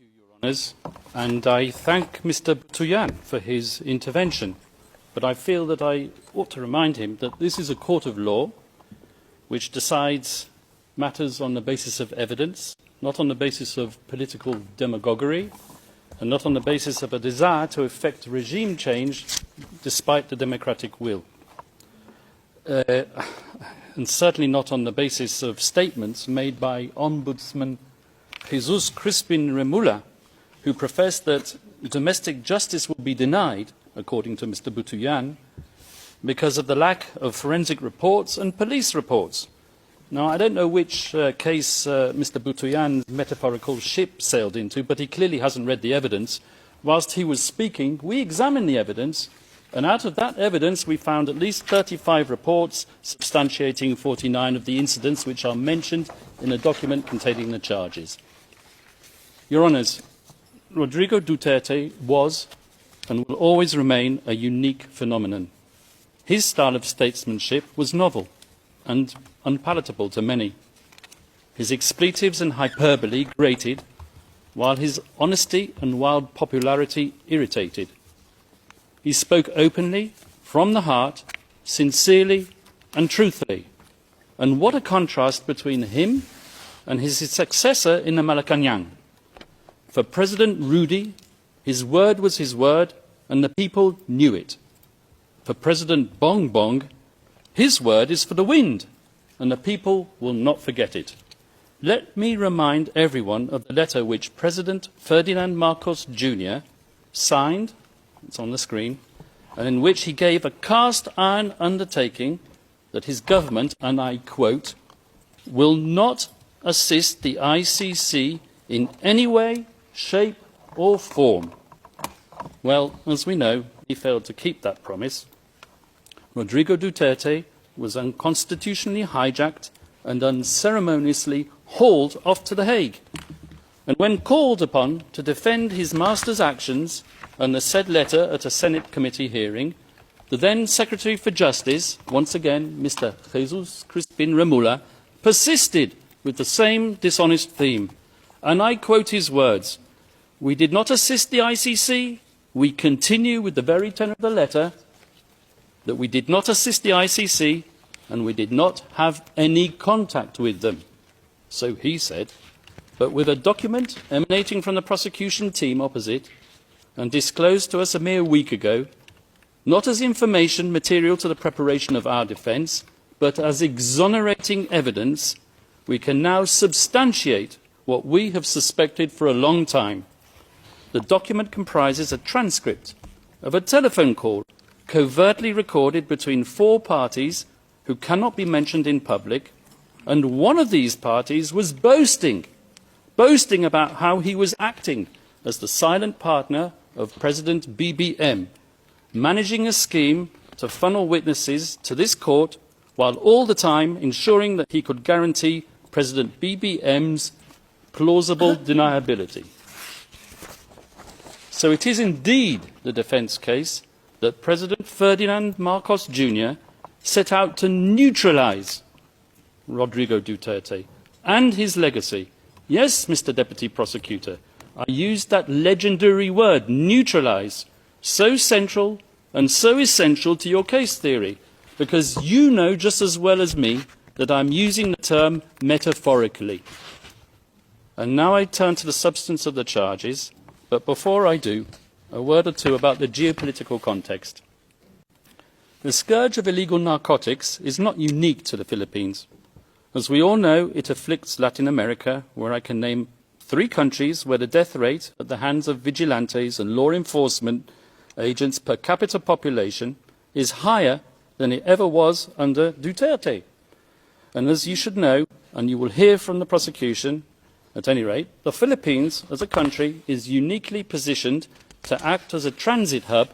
Your Honours, and I thank Mr. Tuyan for his intervention. But I feel that I ought to remind him that this is a court of law which decides matters on the basis of evidence, not on the basis of political demagoguery, and not on the basis of a desire to effect regime change despite the democratic will. And certainly not on the basis of statements made by Ombudsman Jesus Crispin Remula, who professed that domestic justice will be denied, according to Mr. Butuyan, because of the lack of forensic reports and police reports. Now, I don't know which case Mr. Butuyan's metaphorical ship sailed into, but he clearly hasn't read the evidence. Whilst he was speaking, we examined the evidence, and out of that evidence we found at least 35 reports substantiating 49 of the incidents which are mentioned in a document containing the charges. Your Honours, Rodrigo Duterte was and will always remain a unique phenomenon. His style of statesmanship was novel and unpalatable to many. His expletives and hyperbole grated, while his honesty and wild popularity irritated. He spoke openly, from the heart, sincerely and truthfully. And what a contrast between him and his successor in the Malacanang. For President Rudy, his word was his word, and the people knew it. For President Bong Bong, his word is for the wind, and the people will not forget it. Let me remind everyone of the letter which President Ferdinand Marcos Jr. signed, it's on the screen, and in which he gave a cast-iron undertaking that his government, and I quote, will not assist the ICC in any way, shape or form. Well, as we know, he failed to keep that promise. Rodrigo Duterte was unconstitutionally hijacked and unceremoniously hauled off to The Hague. And when called upon to defend his master's actions and the said letter at a Senate committee hearing, the then Secretary for Justice, once again Mr. Jesus Crispin Remula, persisted with the same dishonest theme. And I quote his words, "We did not assist the ICC. We continue with the very tenor of the letter that we did not assist the ICC and we did not have any contact with them." So he said, but with a document emanating from the prosecution team opposite and disclosed to us a mere week ago, not as information material to the preparation of our defence, but as exonerating evidence, we can now substantiate what we have suspected for a long time. The document comprises a transcript of a telephone call covertly recorded between 4 parties who cannot be mentioned in public, and one of these parties was boasting about how he was acting as the silent partner of President BBM, managing a scheme to funnel witnesses to this court while all the time ensuring that he could guarantee President BBM's plausible deniability. So it is indeed the defence case that President Ferdinand Marcos Jr. set out to neutralise Rodrigo Duterte and his legacy. Yes, Mr. Deputy Prosecutor, I used that legendary word, neutralise, so central and so essential to your case theory, because you know just as well as me that I'm using the term metaphorically. And now I turn to the substance of the charges, but before I do, a word or two about the geopolitical context. The scourge of illegal narcotics is not unique to the Philippines. As we all know, it afflicts Latin America, where I can name 3 countries where the death rate at the hands of vigilantes and law enforcement agents per capita population is higher than it ever was under Duterte. And as you should know, and you will hear from the prosecution, at any rate, the Philippines as a country is uniquely positioned to act as a transit hub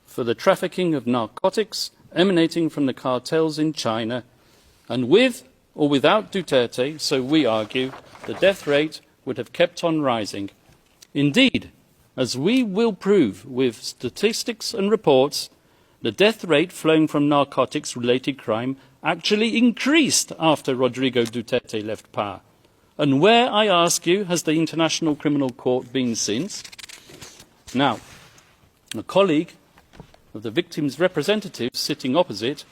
for the trafficking of narcotics emanating from the cartels in China, and with or without Duterte, so we argue, the death rate would have kept on rising. Indeed, as we will prove with statistics and reports, the death rate flowing from narcotics-related crime actually increased after Rodrigo Duterte left power. And where, I ask you, has the International Criminal Court been since? Now, a colleague of the victim's representative sitting opposite,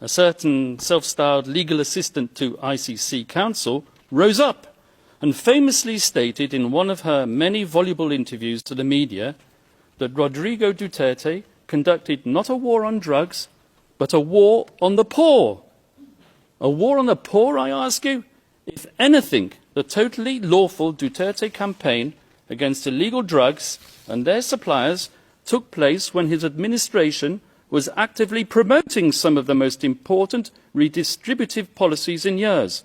a certain self-styled legal assistant to ICC counsel, rose up and famously stated in one of her many voluble interviews to the media that Rodrigo Duterte conducted not a war on drugs, but a war on the poor. A war on the poor, I ask you? If anything, the totally lawful Duterte campaign against illegal drugs and their suppliers took place when his administration was actively promoting some of the most important redistributive policies in years,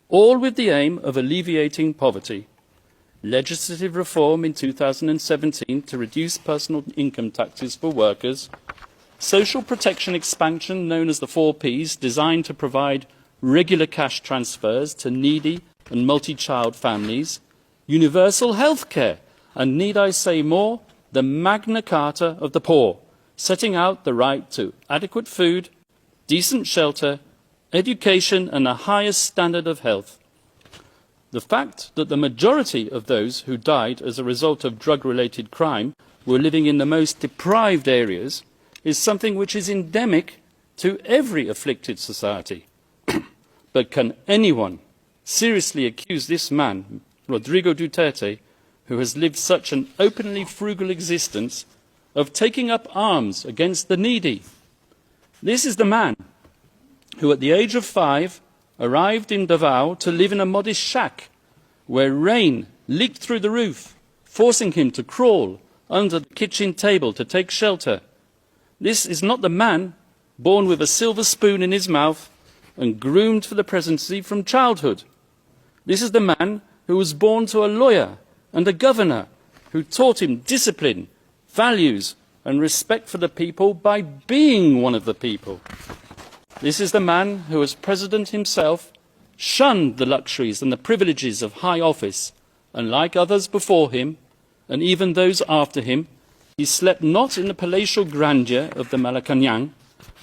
all with the aim of alleviating poverty. Legislative reform in 2017 to reduce personal income taxes for workers, social protection expansion known as the 4Ps, designed to provide regular cash transfers to needy and multi-child families, universal health care, and need I say more, the Magna Carta of the poor, setting out the right to adequate food, decent shelter, education and the highest standard of health. The fact that the majority of those who died as a result of drug-related crime were living in the most deprived areas is something which is endemic to every afflicted society. But can anyone seriously accuse this man, Rodrigo Duterte, who has lived such an openly frugal existence, of taking up arms against the needy? This is the man who at the age of 5 arrived in Davao to live in a modest shack where rain leaked through the roof, forcing him to crawl under the kitchen table to take shelter. This is not the man born with a silver spoon in his mouth and groomed for the presidency from childhood. This is the man who was born to a lawyer and a governor who taught him discipline, values and respect for the people by being one of the people. This is the man who, as president himself, shunned the luxuries and the privileges of high office, and like others before him, and even those after him, he slept not in the palatial grandeur of the Malacanang,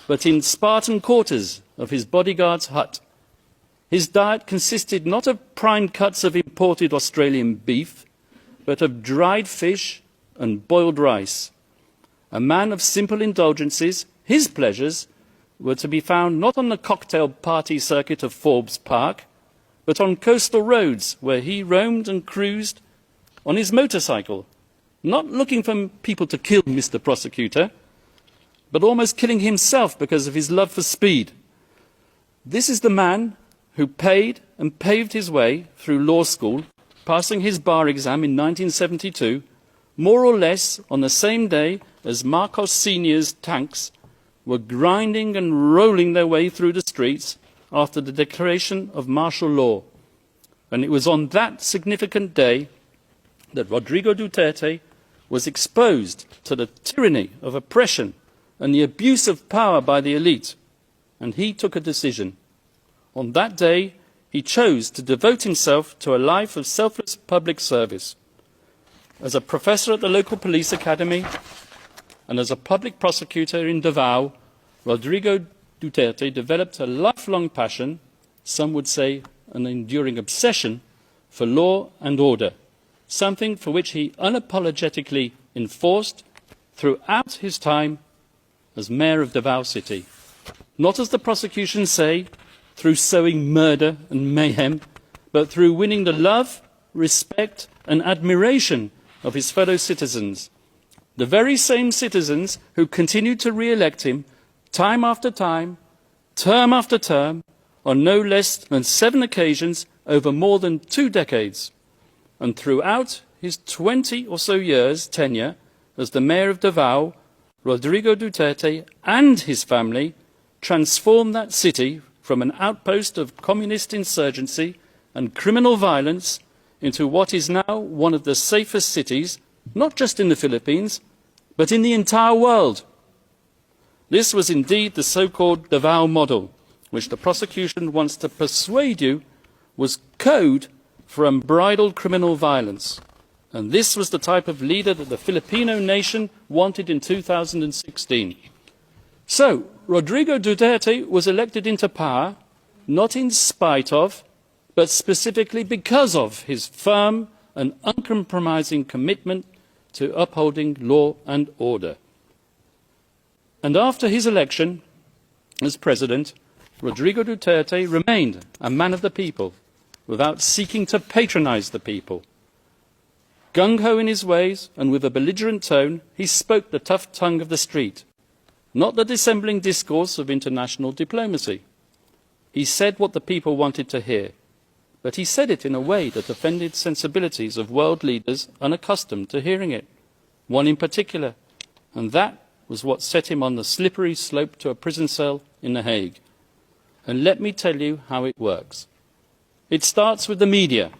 but in Spartan quarters of his bodyguard's hut. His diet consisted not of prime cuts of imported Australian beef, but of dried fish and boiled rice. A man of simple indulgences, his pleasures were to be found not on the cocktail party circuit of Forbes Park, but on coastal roads where he roamed and cruised on his motorcycle, not looking for people to kill Mr. Prosecutor, but almost killing himself because of his love for speed. This is the man who paid and paved his way through law school, passing his bar exam in 1972, more or less on the same day as Marcos Sr.'s tanks were grinding and rolling their way through the streets after the declaration of martial law. And it was on that significant day that Rodrigo Duterte was exposed to the tyranny of oppression and the abuse of power by the elite, and he took a decision. On that day, he chose to devote himself to a life of selfless public service. As a professor at the local police academy and as a public prosecutor in Davao, Rodrigo Duterte developed a lifelong passion, some would say an enduring obsession, for law and order, something for which he unapologetically enforced throughout his time as mayor of Davao City. Not, as the prosecution say, through sowing murder and mayhem, but through winning the love, respect and admiration of his fellow citizens, the very same citizens who continued to re-elect him time after time, term after term, on no less than 7 occasions over more than 2 decades. And throughout his 20 or so years tenure as the mayor of Davao, Rodrigo Duterte and his family transformed that city from an outpost of communist insurgency and criminal violence into what is now one of the safest cities, not just in the Philippines, but in the entire world. This was indeed the so-called Davao model, which the prosecution wants to persuade you was code for unbridled criminal violence. And this was the type of leader that the Filipino nation wanted in 2016. So, Rodrigo Duterte was elected into power, not in spite of, but specifically because of his firm and uncompromising commitment to upholding law and order. And after his election as president, Rodrigo Duterte remained a man of the people, without seeking to patronize the people. Gung-ho in his ways and with a belligerent tone, he spoke the tough tongue of the street, not the dissembling discourse of international diplomacy. He said what the people wanted to hear, but he said it in a way that offended sensibilities of world leaders unaccustomed to hearing it, one in particular, and that was what set him on the slippery slope to a prison cell in The Hague. And let me tell you how it works. It starts with the media,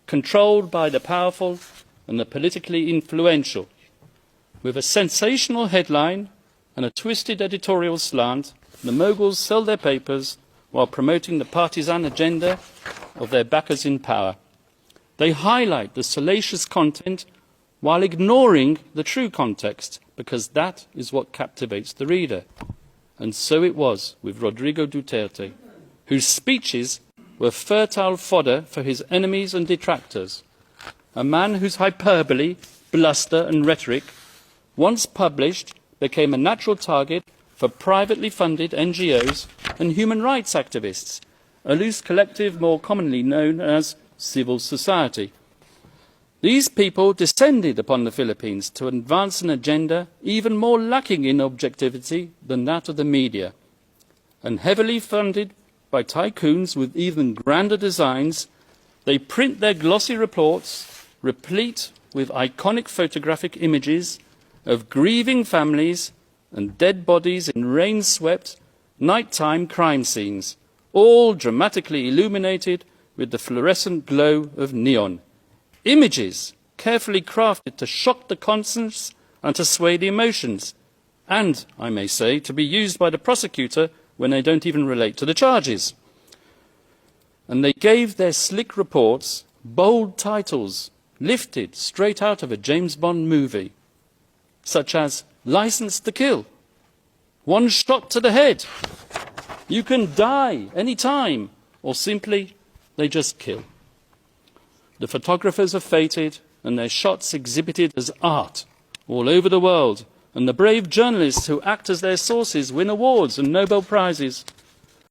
controlled by the powerful and the politically influential. With a sensational headline and a twisted editorial slant, the moguls sell their papers while promoting the partisan agenda of their backers in power. They highlight the salacious content while ignoring the true context, because that is what captivates the reader. And so it was with Rodrigo Duterte, whose speeches were fertile fodder for his enemies and detractors, a man whose hyperbole, bluster and rhetoric, once published, became a natural target for privately funded NGOs and human rights activists, a loose collective more commonly known as civil society. These people descended upon the Philippines to advance an agenda even more lacking in objectivity than that of the media, and heavily funded by tycoons with even grander designs, they print their glossy reports, replete with iconic photographic images of grieving families and dead bodies in rain-swept, nighttime crime scenes, all dramatically illuminated with the fluorescent glow of neon. Images carefully crafted to shock the conscience and to sway the emotions, and, I may say, to be used by the prosecutor when they don't even relate to the charges. And they gave their slick reports bold titles lifted straight out of a James Bond movie, such as License to Kill, One Shot to the Head, You Can Die Any Time, or simply, They Just Kill. The photographers are feted and their shots exhibited as art all over the world, and the brave journalists who act as their sources win awards and Nobel Prizes.